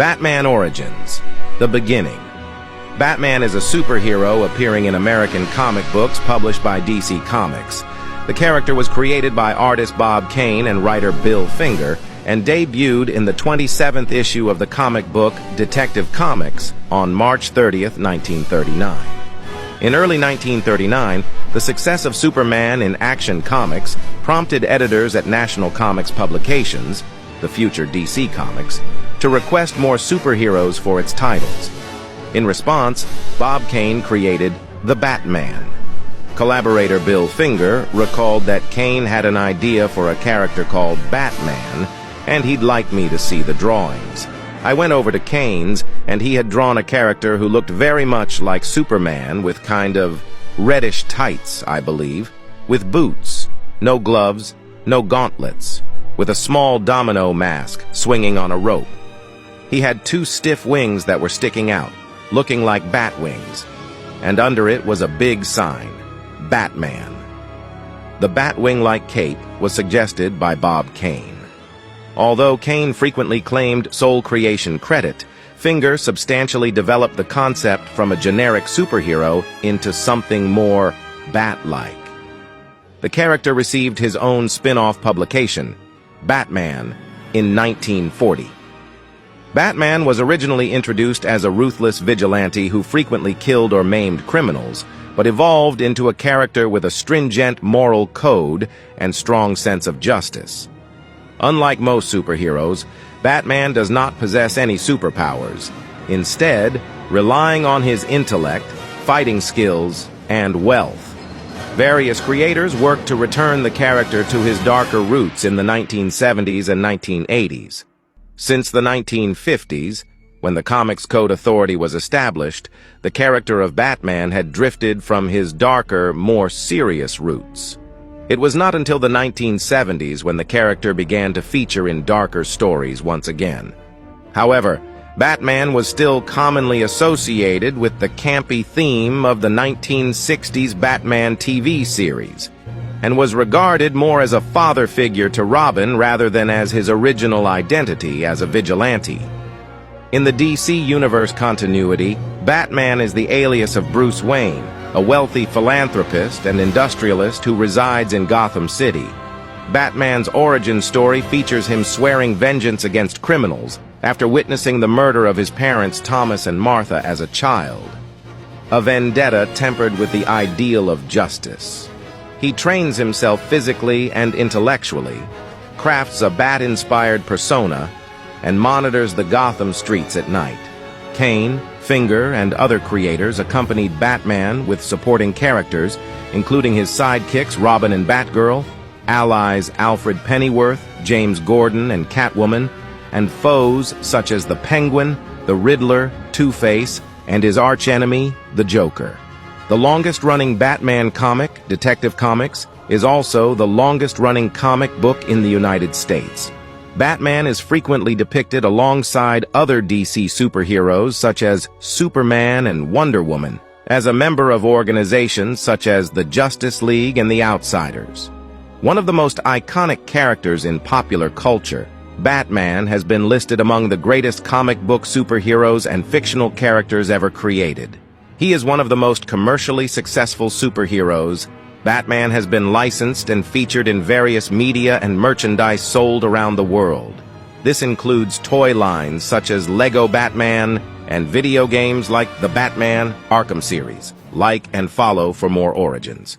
Batman Origins, The Beginning. Batman is a superhero appearing in American comic books published by DC Comics. The character was created by artist Bob Kane and writer Bill Finger, and debuted in the 27th issue of the comic book Detective Comics on March 30th, 1939. In early 1939, the success of Superman in Action Comics prompted editors at National Comics Publications, the future DC Comics, to request more superheroes for its titles. In response, Bob Kane created The Batman. Collaborator Bill Finger recalled that Kane had an idea for a character called Batman, and he'd like me to see the drawings. I went over to Kane's, and he had drawn a character who looked very much like Superman, with kind of reddish tights, I believe, with boots, no gloves, no gauntlets, with a small domino mask swinging on a rope. He had two stiff wings that were sticking out, looking like bat wings, and under it was a big sign, Batman. The bat-wing-like cape was suggested by Bob Kane. Although Kane frequently claimed sole creation credit, Finger substantially developed the concept from a generic superhero into something more bat-like. The character received his own spin-off publication, Batman, in 1940. Batman was originally introduced as a ruthless vigilante who frequently killed or maimed criminals, but evolved into a character with a stringent moral code and strong sense of justice. Unlike most superheroes, Batman does not possess any superpowers, instead relying on his intellect, fighting skills, and wealth. Various creators worked to return the character to his darker roots in the 1970s and 1980s. Since the 1950s, when the Comics Code Authority was established, the character of Batman had drifted from his darker, more serious roots. It was not until the 1970s when the character began to feature in darker stories once again. However, Batman was still commonly associated with the campy theme of the 1960s Batman TV series, and was regarded more as a father figure to Robin rather than as his original identity as a vigilante. In the DC Universe continuity, Batman is the alias of Bruce Wayne, a wealthy philanthropist and industrialist who resides in Gotham City. Batman's origin story features him swearing vengeance against criminals after witnessing the murder of his parents Thomas and Martha as a child. A vendetta tempered with the ideal of justice. He trains himself physically and intellectually, crafts a bat-inspired persona, and monitors the Gotham streets at night. Kane, Finger, and other creators accompanied Batman with supporting characters, including his sidekicks Robin and Batgirl, allies Alfred Pennyworth, James Gordon, and Catwoman, and foes such as the Penguin, the Riddler, Two-Face, and his archenemy, the Joker. The longest-running Batman comic, Detective Comics, is also the longest-running comic book in the United States. Batman is frequently depicted alongside other DC superheroes such as Superman and Wonder Woman, as a member of organizations such as the Justice League and the Outsiders. One of the most iconic characters in popular culture, Batman has been listed among the greatest comic book superheroes and fictional characters ever created. He is one of the most commercially successful superheroes. Batman has been licensed and featured in various media and merchandise sold around the world. This includes toy lines such as Lego Batman and video games like the Batman Arkham series. Like and follow for more origins.